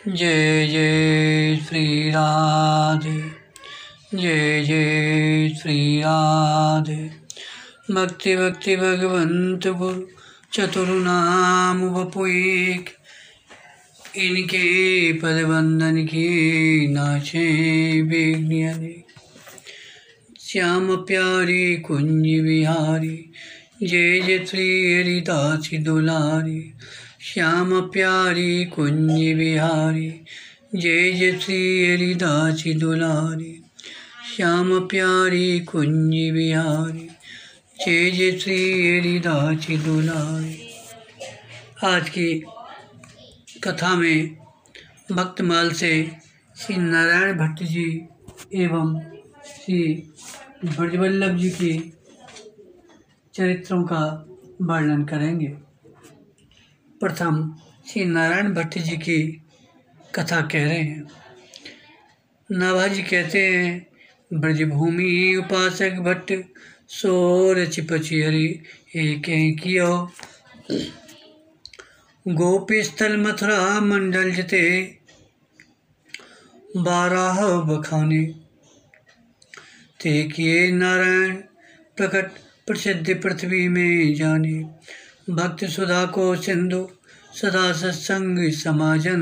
जय जय श्री राधे, जय जय श्री राधे। भक्ति भक्ति भगवंत गुरु चतुर्नाम वपु एक, इनके पद बंधन की नाचे विघ्न अनेक। श्याम प्यारी कुंज बिहारी, जय जय श्री हरिदास दुलारी। श्याम प्यारी कुंज बिहारी, जय जय श्री हरिदास दुलारी। श्याम प्यारी कुंज बिहारी, जय जय श्री हरिदास दुलारी। आज की कथा में भक्तमाल से श्री नारायण भट्ट जी एवं श्री ब्रजवल्लभ जी के चरित्रों का वर्णन करेंगे। प्रथम श्री नारायण भट्ट जी की कथा कह रहे हैं। नाभाजी कहते हैं, ब्रजभूमि उपासक भट्ट सो रचि पचि हरि एक कियो। गोपी स्थल मथुरा मंडल जते 12 बखाने। ते किए नारायण प्रकट प्रसिद्ध पृथ्वी में जाने। भक्त सुधा को सिंधु सदा सत्संग समाजन।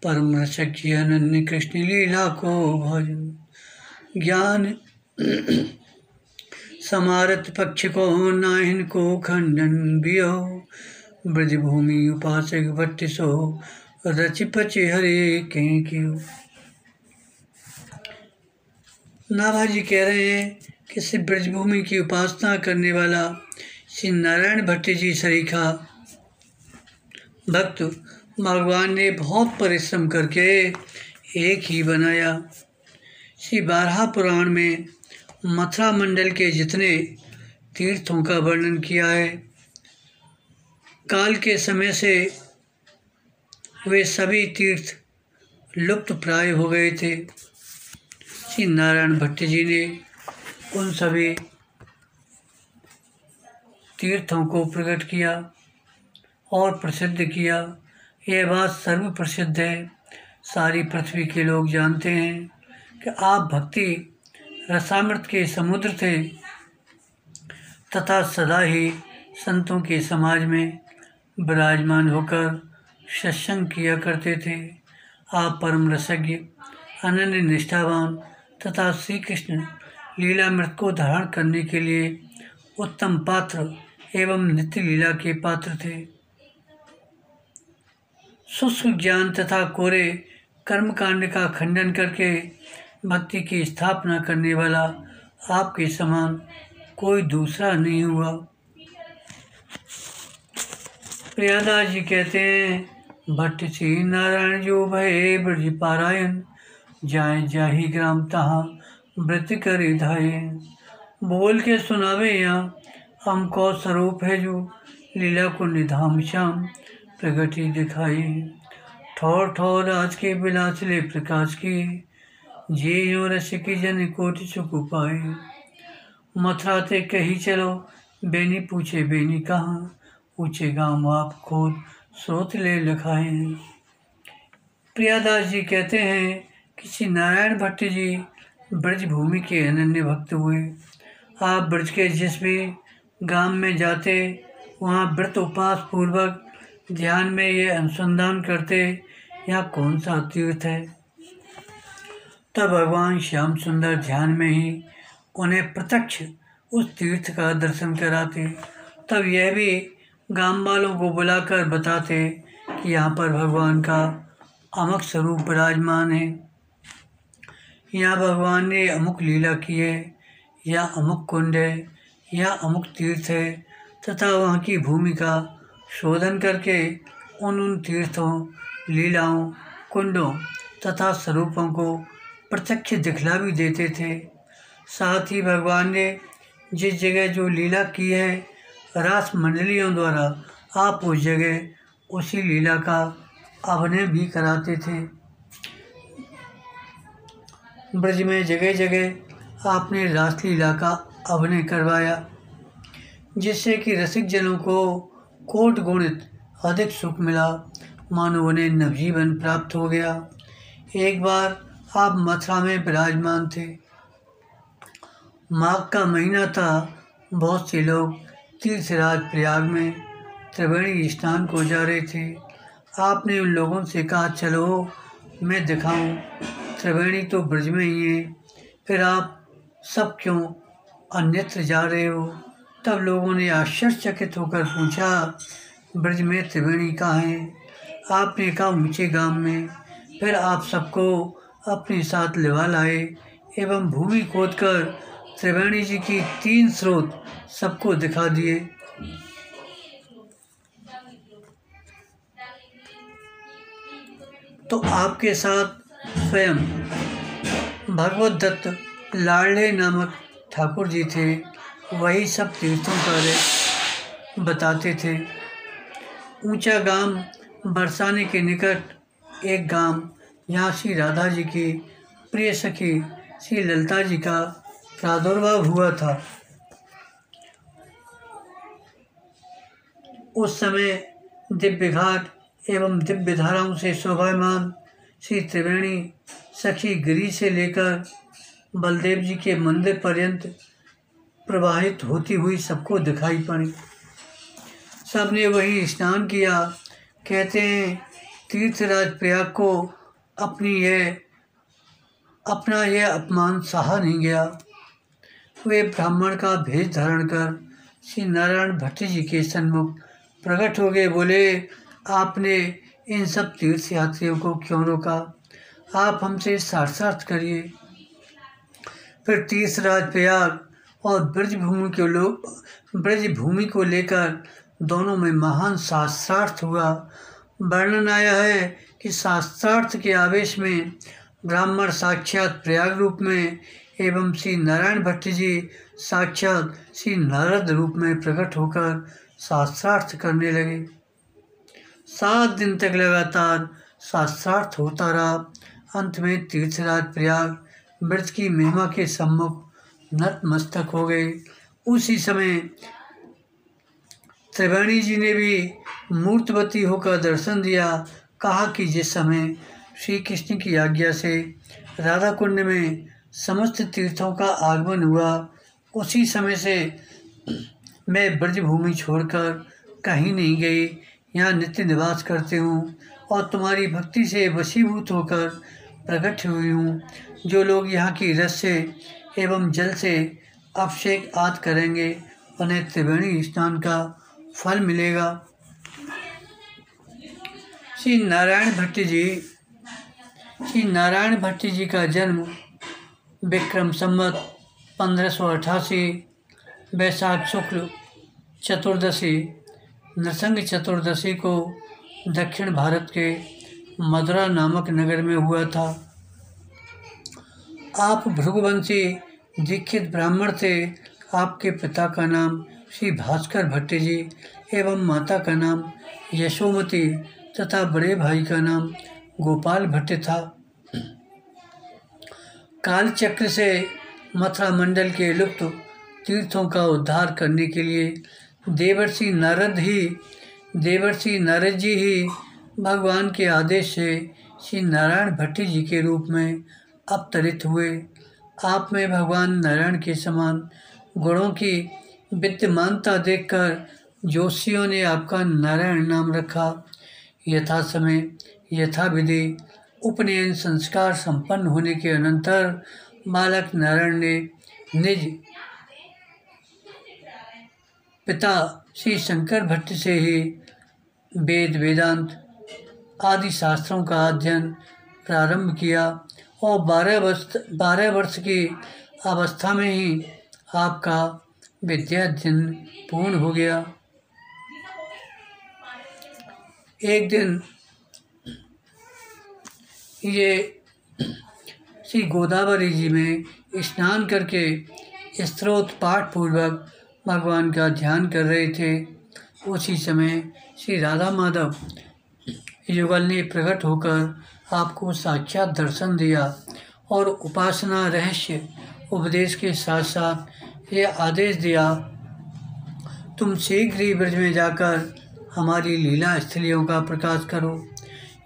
परम रसज्ञ अनन्य कृष्ण लीला को भजन। ज्ञान समारत पक्ष को नाहिन को खंडन बियो। ब्रजभूमि उपासक भट्ट सो रचि पचि हरे कियो। नाभाजी कह रहे हैं कि श्री ब्रजभूमि की उपासना करने वाला श्री नारायण भट्ट जी सरीखा भक्त भगवान ने बहुत परिश्रम करके एक ही बनाया। श्री बारहा पुराण में मथुरा मंडल के जितने तीर्थों का वर्णन किया है, काल के समय से वे सभी तीर्थ लुप्त प्राय हो गए थे। श्री नारायण भट्ट जी ने उन सभी तीर्थों को प्रकट किया और प्रसिद्ध किया। यह बात सर्व प्रसिद्ध है, सारी पृथ्वी के लोग जानते हैं कि आप भक्ति रसामृत के समुद्र थे तथा सदा ही संतों के समाज में विराजमान होकर सत्संग किया करते थे। आप परम रसज्ञ अनन्य निष्ठावान तथा श्री कृष्ण लीलामृत को धारण करने के लिए उत्तम पात्र एवं नित्य लीला के पात्र थे। शुष्क ज्ञान तथा कोरे कर्मकांड का खंडन करके भक्ति की स्थापना करने वाला आपके समान कोई दूसरा नहीं हुआ। प्रियादास जी कहते हैं, भट्ट श्री नारायण जो भये ब्रज पारायण। जाए जाहि ग्राम तहाँ व्रत करे धायन। बोल के सुनावे यहाँ हमको स्वरूप है जो। लीला को निधाम श्याम प्रगति दिखाए। ठोर ठोर आज के बिलासले प्रकाश की। जे यो रस की जन कोटि सुख पाए। मथुरा ते कही चलो बेनी पूछे बेनी कहाँ। ऊँचे गाँव आप खोद स्रोत ले लखाए। प्रियादास जी कहते हैं कि श्री नारायण भट्ट जी ब्रजभूमि के अनन्य भक्त हुए। आप ब्रज के जिस भी गांव में जाते वहाँ व्रत उपास पूर्वक ध्यान में ये अनुसंधान करते, यहाँ कौन सा तीर्थ है। तब भगवान श्याम सुंदर ध्यान में ही उन्हें प्रत्यक्ष उस तीर्थ का दर्शन कराते। तब यह भी गांव वालों को बुलाकर बताते कि यहाँ पर भगवान का अमुक स्वरूप विराजमान है, यहाँ भगवान ने अमुक लीला की है, या अमुक कुंड है, या अमुक तीर्थ है, तथा वहाँ की भूमि का शोधन करके उन तीर्थों, लीलाओं, कुंडों तथा स्वरूपों को प्रत्यक्ष दिखला भी देते थे। साथ ही भगवान ने जिस जगह जो लीला की है रास मंडलियों द्वारा, आप उस जगह उसी लीला का अभिनय भी कराते थे। ब्रज में जगह जगह आपने रासलीला का अभिनय करवाया, जिससे कि रसिक जनों को कोट गुणित अधिक सुख मिला। मानो उन्हें नवजीवन प्राप्त हो गया। एक बार आप मथुरा में विराजमान थे। माघ का महीना था। बहुत से लोग तीर्थराज प्रयाग में त्रिवेणी स्नान को जा रहे थे। आपने उन लोगों से कहा, चलो मैं दिखाऊं, त्रिवेणी तो ब्रज में ही है, फिर आप सब क्यों अन्यत्र जा रहे हो? तब लोगों ने आश्चर्यचकित होकर पूछा, ब्रज में त्रिवेणी कहाँ है? आपने कहा, ऊंचे गांव में। फिर आप सबको अपने साथ लिवा लाए एवं भूमि खोदकर त्रिवेणी जी की 3 स्रोत सबको दिखा दिए। तो आपके साथ स्वयं भगवत दत्त लाडले नामक ठाकुर जी थे। वही सब तीर्थों का बताते थे। ऊंचा गांव बरसाने के निकट एक गांव, यहाँ श्री राधा जी की प्रिय सखी श्री ललिता जी का प्रादुर्भाव हुआ था। उस समय दिव्य घाट एवं दिव्य धाराओं से शोभायमान श्री त्रिवेणी सखी गिरी से लेकर बलदेव जी के मंदिर पर्यंत प्रवाहित होती हुई सबको दिखाई पड़ी। सबने वहीं स्नान किया। कहते हैं, तीर्थराज प्रयाग को अपना यह अपमान सहा नहीं गया। वे ब्राह्मण का भेष धारण कर श्री नारायण भट्ट जी के सन्मुख प्रकट हो गए। बोले, आपने इन सब तीर्थ यात्रियों को क्यों रोका? आप हमसे साक्षात करिए। फिर तीर्थराज प्रयाग और ब्रज भूमि को लेकर दोनों में महान शास्त्रार्थ हुआ। वर्णन आया है कि शास्त्रार्थ के आवेश में ब्राह्मण साक्षात प्रयाग रूप में एवं श्री नारायण भट्ट जी साक्षात श्री नारद रूप में प्रकट होकर शास्त्रार्थ करने लगे। 7 दिन तक लगातार शास्त्रार्थ होता रहा। अंत में तीर्थराज प्रयाग ब्रज की महिमा के सम्मुख नतमस्तक हो गए। उसी समय त्रिवेणी जी ने भी मूर्तवती होकर दर्शन दिया। कहा कि जिस समय श्री कृष्ण की आज्ञा से राधा कुंड में समस्त तीर्थों का आगमन हुआ, उसी समय से मैं ब्रज भूमि छोड़कर कहीं नहीं गई, यहाँ नित्य निवास करती हूँ और तुम्हारी भक्ति से वशीभूत होकर प्रकट हुई हूँ। जो लोग यहाँ की रस से एवं जल से अभिषेक आदि करेंगे, उन्हें त्रिवेणी स्नान का फल मिलेगा। श्री नारायण भट्ट जी का जन्म विक्रम संवत 1588 वैशाख शुक्ल चतुर्दशी नृसंग चतुर्दशी को दक्षिण भारत के मदुरा नामक नगर में हुआ था। आप भृगुवंशी दीक्षित ब्राह्मण थे। आपके पिता का नाम श्री भास्कर भट्ट जी एवं माता का नाम यशोमती तथा बड़े भाई का नाम गोपाल भट्ट था। कालचक्र से मथुरा मंडल के लुप्त तीर्थों का उद्धार करने के लिए देवर्षि नारद जी ही भगवान के आदेश से श्री नारायण भट्ट जी के रूप में अवतरित हुए। आप में भगवान नारायण के समान गुणों की विद्यमानता देखकर जोशियों ने आपका नारायण नाम रखा। यथा समय यथा विधि उपनयन संस्कार संपन्न होने के अनंतर बालक नारायण ने निज पिता श्री शंकर भट्ट से ही वेद वेदांत आदि शास्त्रों का अध्ययन प्रारंभ किया और 12 वर्ष की अवस्था में ही आपका विद्याध्ययन पूर्ण हो गया। एक दिन ये श्री गोदावरी जी में स्नान करके स्तोत्र पाठ पूर्वक भगवान का ध्यान कर रहे थे। उसी समय श्री राधा माधव युगल ने प्रकट होकर आपको साक्षात दर्शन दिया और उपासना रहस्य उपदेश के साथ साथ ये आदेश दिया, तुम शीघ्र ही ब्रज में जाकर हमारी लीला स्थलियों का प्रकाश करो।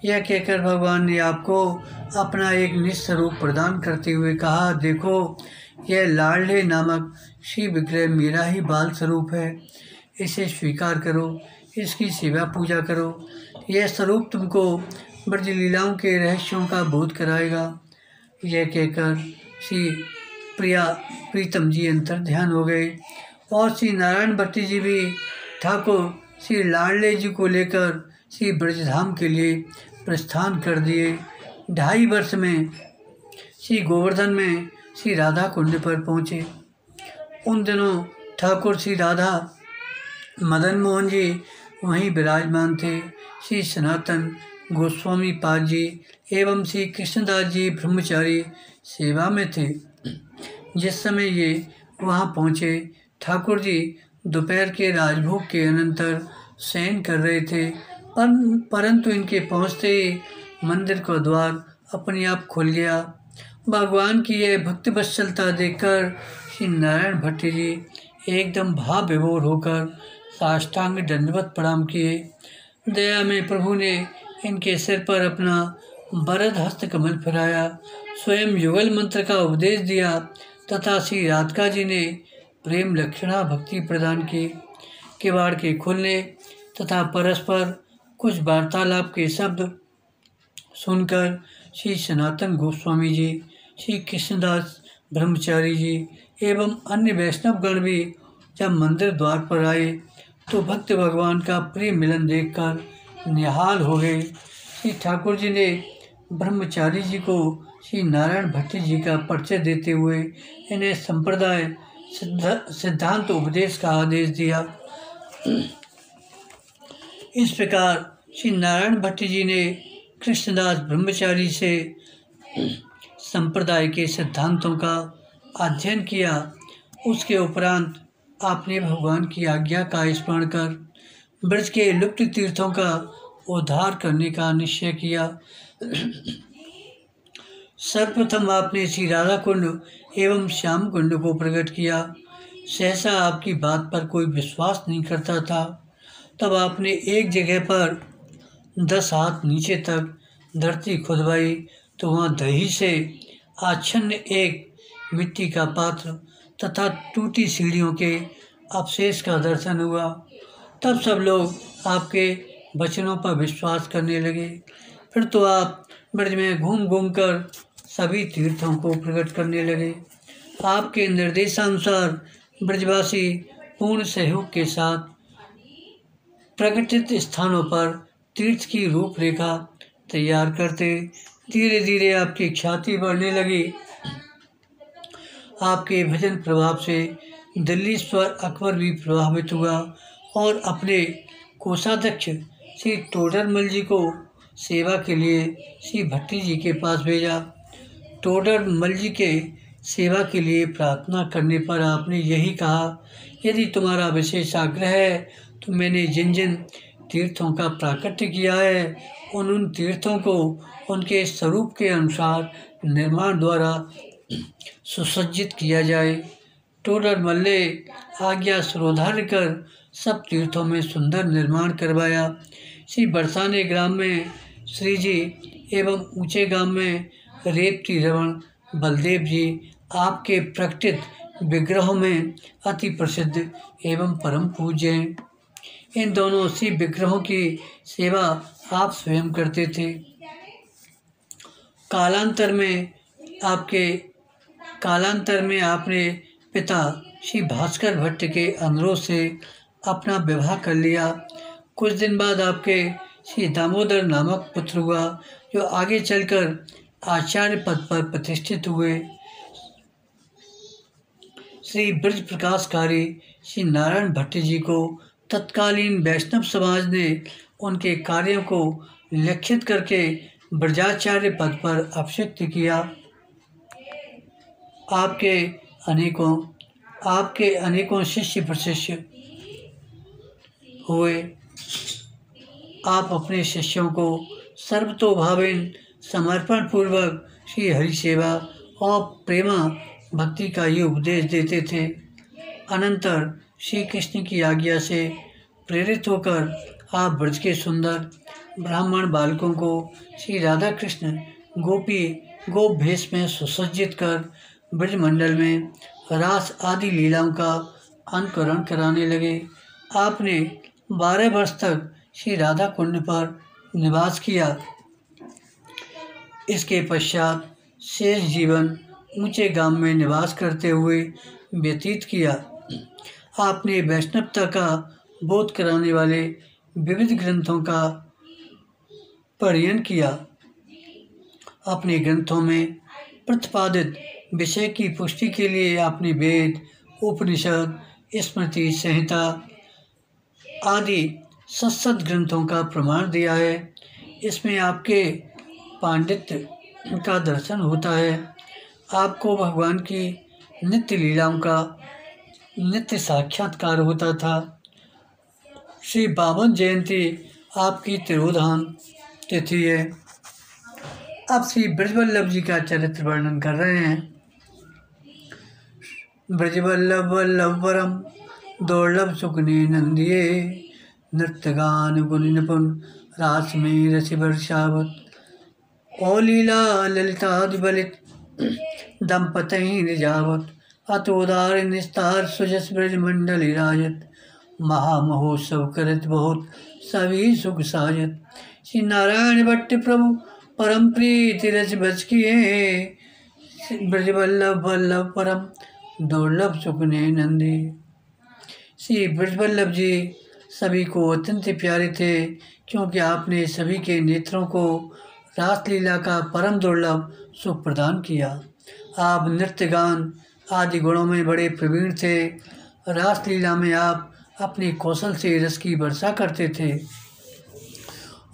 यह कहकर भगवान ने आपको अपना एक निस्वरूप प्रदान करते हुए कहा, देखो यह लाडले नामक श्री विग्रह मेरा ही बाल स्वरूप है, इसे स्वीकार करो, इसकी सेवा पूजा करो। यह स्वरूप तुमको ब्रज लीलाओं के रहस्यों का बोध कराएगा। यह कहकर श्री प्रीतम जी अंतर ध्यान हो गए और श्री नारायण भट्ट जी भी ठाकुर श्री लाडले जी को लेकर श्री ब्रजधाम के लिए प्रस्थान कर दिए। 2.5 वर्ष में श्री गोवर्धन में श्री राधा कुंड पर पहुँचे। उन दिनों ठाकुर श्री राधा मदन मोहन जी वहीं विराजमान थे। श्री सनातन गोस्वामी पाद जी एवं श्री कृष्णदास जी ब्रह्मचारी सेवा में थे। जिस समय ये वहाँ पहुँचे, ठाकुर जी दोपहर के राजभोग के अनंतर शयन कर रहे थे, परंतु इनके पहुँचते ही मंदिर का द्वार अपने आप खुल गया। भगवान की यह भक्तिवत्सलता देखकर श्री नारायण भट्ट जी एकदम भाव विभोर होकर साष्टांग दंडवत प्रणाम किए। दया में प्रभु ने इनके सिर पर अपना वरद हस्त कमल फिराया, स्वयं युगल मंत्र का उपदेश दिया तथा श्री राधिका जी ने प्रेम लक्षणा भक्ति प्रदान की। किवाड़ के खुलने तथा परस्पर कुछ वार्तालाप के शब्द सुनकर श्री सनातन गोस्वामी जी, श्री कृष्णदास ब्रह्मचारी जी एवं अन्य वैष्णवगण भी जब मंदिर द्वार पर आए तो भक्त भगवान का प्रिय मिलन देखकर निहाल हो गए। श्री ठाकुर जी ने ब्रह्मचारी जी को श्री नारायण भट्ट जी का परिचय देते हुए इन्हें संप्रदाय सिद्धांत उपदेश का आदेश दिया। इस प्रकार श्री नारायण भट्ट जी ने कृष्णदास ब्रह्मचारी से संप्रदाय के सिद्धांतों का अध्ययन किया। उसके उपरांत आपने भगवान की आज्ञा का स्मरण कर ब्रज के लुप्त तीर्थों का उद्धार करने का निश्चय किया। सर्वप्रथम आपने श्री राधा कुंड एवं श्याम कुंड को प्रकट किया। सहसा आपकी बात पर कोई विश्वास नहीं करता था। तब आपने एक जगह पर 10 हाथ नीचे तक धरती खुदवाई तो वहाँ दही से आच्छन्न एक मिट्टी का पात्र तथा टूटी सीढ़ियों के अवशेष का दर्शन हुआ। तब सब लोग आपके वचनों पर विश्वास करने लगे। फिर तो आप ब्रज में घूम घूम कर सभी तीर्थों को प्रकट करने लगे। आपके निर्देशानुसार ब्रजवासी पूर्ण सहयोग के साथ प्रकटित स्थानों पर तीर्थ की रूपरेखा तैयार करते। धीरे धीरे आपकी ख्याति बढ़ने लगी। आपके भजन प्रभाव से दिल्लीश्वर अकबर भी प्रभावित हुआ और अपने कोषाध्यक्ष श्री टोडरमल जी को सेवा के लिए श्री भट्टी जी के पास भेजा। टोडरमल जी के सेवा के लिए प्रार्थना करने पर आपने यही कहा, यदि तुम्हारा विशेष आग्रह है तो मैंने जिन जिन तीर्थों का प्राकट्य किया है उन तीर्थों को उनके स्वरूप के अनुसार निर्माण द्वारा सुसज्जित किया जाए। टोडरमल ने आज्ञा शिरोधार्य कर सब तीर्थों में सुंदर निर्माण करवाया। श्री बरसाने ग्राम में श्री जी एवं ऊंचे गांव में रेवती रमण बलदेव जी आपके प्रकटित विग्रहों में अति प्रसिद्ध एवं परम पूज्य हैं। इन दोनों श्री विग्रहों की सेवा आप स्वयं करते थे। कालांतर में आपने पिता श्री भास्कर भट्ट के अनुरोध से अपना विवाह कर लिया। कुछ दिन बाद आपके श्री दामोदर नामक पुत्र हुआ जो आगे चलकर आचार्य पद पर प्रतिष्ठित हुए। श्री ब्रज प्रकाशकारी श्री नारायण भट्ट जी को तत्कालीन वैष्णव समाज ने उनके कार्यों को लक्षित करके ब्रजाचार्य पद पर अभिषिक्त किया। आपके अनेकों शिष्य प्रशिष्य हुए। आप अपने शिष्यों को सर्वतोभावेन समर्पण पूर्वक श्री हरि सेवा और प्रेमा भक्ति का ये उपदेश देते थे। अनंतर श्री कृष्ण की आज्ञा से प्रेरित होकर आप ब्रज के सुंदर ब्राह्मण बालकों को श्री राधा कृष्ण गोप भेष में सुसज्जित कर ब्रजमंडल में रास आदि लीलाओं का अनुकरण कराने लगे। आपने 12 वर्ष तक श्री राधा कुंड पर निवास किया। इसके पश्चात शेष जीवन ऊंचे गांव में निवास करते हुए व्यतीत किया। आपने वैष्णवता का बोध कराने वाले विविध ग्रंथों का पठन किया। अपने ग्रंथों में प्रतिपादित विषय की पुष्टि के लिए आपने वेद, उपनिषद, स्मृति संहिता आदि सत्सद ग्रंथों का प्रमाण दिया है। इसमें आपके पांडित्य का दर्शन होता है। आपको भगवान की नित्य लीलाओं का नित्य साक्षात्कार होता था। श्री बामन जयंती आपकी तिरोधान तिथि है। अब श्री ब्रजवल्लभ जी का चरित्र वर्णन कर रहे हैं। ब्रजवल्लभ वल्लभ वरम दुर्लभ सुकने नंदिये, नृत्य गान गुण निपुण रास में रसि वर्षावत, ओ लीला ललितादिबलित दंपतहि निजावत, अतोदार निस्तार सुजस ब्रजमंडल राजत, महामहोत्सव करत बहुत सभी सुख साजत। श्री नारायण भट्ट प्रभु परम प्रीति रस बच किए, ब्रजवल्लभ वल्लभ परम दुर्लभ सुकने नंदी। श्री ब्रजवल्लभ जी सभी को अत्यंत प्यारे थे, क्योंकि आपने सभी के नेत्रों को रासलीला का परम दुर्लभ सुख प्रदान किया। आप नृत्य गान आदि गुणों में बड़े प्रवीण थे। रासलीला में आप अपने कौशल से रस की वर्षा करते थे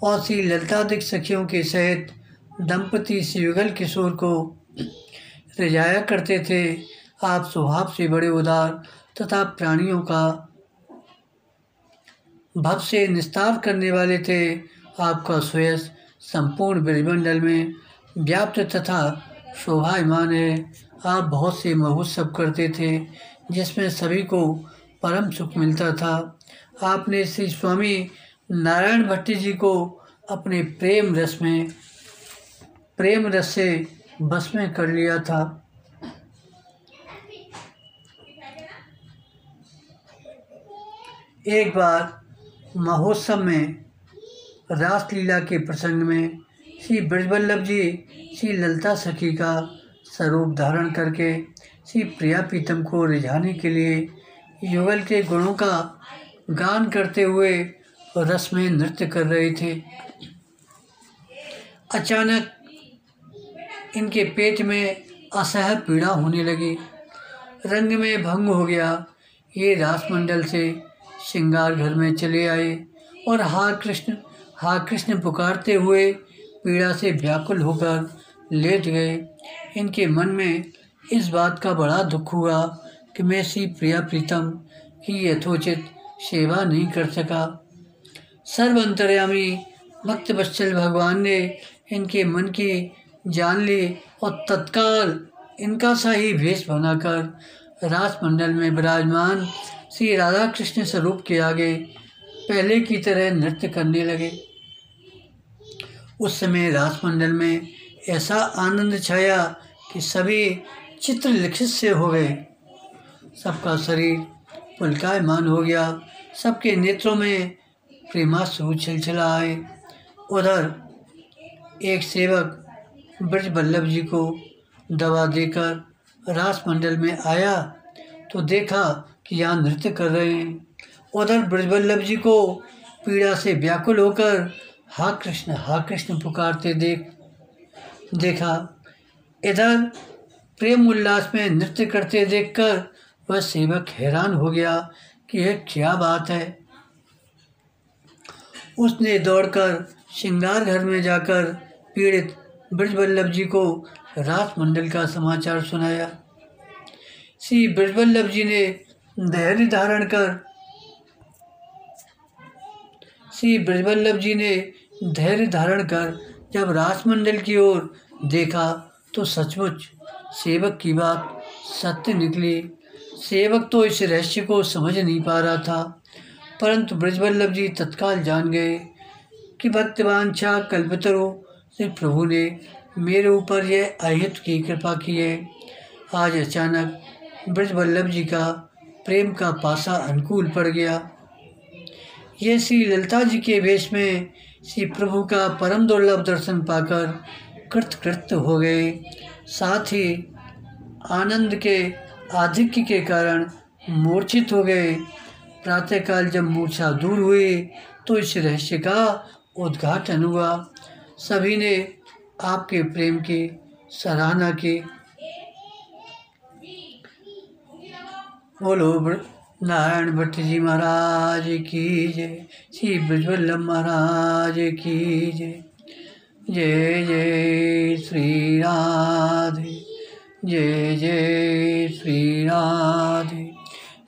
और श्री ललितादिक सखियों के सहित दंपति श्री युगल किशोर को रिझाया करते थे। आप स्वभाव से बड़े उदार तथा प्राणियों का भव से निस्तार करने वाले थे। आपका सुयश संपूर्ण ब्रजमंडल में व्याप्त तथा शोभायमान है। आप बहुत से महोत्सव करते थे, जिसमें सभी को परम सुख मिलता था। आपने श्री स्वामी नारायण भट्ट जी को अपने प्रेम रस से बस में कर लिया था। एक बार महोत्सव में रासलीला के प्रसंग में श्री ब्रजवल्लभ जी श्री ललिता सखी का स्वरूप धारण करके श्री प्रिया प्रीतम को रिझाने के लिए युगल के गुणों का गान करते हुए रस में नृत्य कर रहे थे। अचानक इनके पेट में असह्य पीड़ा होने लगी, रंग में भंग हो गया। ये रासमंडल से श्रृंगार घर में चले आए और हा कृष्ण पुकारते हुए पीड़ा से व्याकुल होकर लेट गए। इनके मन में इस बात का बड़ा दुख हुआ कि मैं श्री प्रिया प्रीतम की यथोचित सेवा नहीं कर सका। सर्व अंतर्यामी भक्त वत्सल भगवान ने इनके मन की जान ली और तत्काल इनका सा ही भेष बनाकर रासमंडल में विराजमान श्री राधा कृष्ण स्वरूप के आगे पहले की तरह नृत्य करने लगे। उस समय रासमंडल में ऐसा आनंद छाया कि सभी चित्र लिखित से हो गए। सबका शरीर पुलकायमान हो गया, सबके नेत्रों में प्रेमाश्रु छिलछिला आए। उधर एक सेवक ब्रजवल्लभ जी को दवा देकर रासमंडल में आया तो देखा कि यहाँ नृत्य कर रहे हैं। उधर ब्रजवल्लभ जी को पीड़ा से व्याकुल होकर हा कृष्ण पुकारते देखा। इधर प्रेम उल्लास में नृत्य करते देखकर वह सेवक हैरान हो गया कि यह क्या बात है। उसने दौड़कर श्रृंगार घर में जाकर पीड़ित ब्रजवल्लभ जी को रासमंडल का समाचार सुनाया। श्री ब्रजवल्लभ जी ने धैर्य धारण कर जब रासमंडल की ओर देखा तो सचमुच सेवक की बात सत्य निकली। सेवक तो इस रहस्य को समझ नहीं पा रहा था, परंतु ब्रजवल्लभ जी तत्काल जान गए कि भक्तवांछा कल्पतरो से प्रभु ने मेरे ऊपर यह अहित की कृपा की है। आज अचानक ब्रजवल्लभ जी का प्रेम का पासा अनुकूल पड़ गया। ये श्री ललिता जी के वेश में श्री प्रभु का परम दुर्लभ दर्शन पाकर कृतकृत्य हो गए। साथ ही आनंद के आधिक्य के कारण मूर्छित हो गए। प्रातःकाल जब मूर्छा दूर हुई तो इस रहस्य का उद्घाटन हुआ। सभी ने आपके प्रेम की सराहना की। बोलो नारायण भट्ट जी महाराज की जय, श्री ब्रजवल्लभ महाराज की जय। जय जय श्री राधे, जय जय श्री राधे,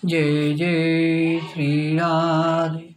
जय जय श्री राधे।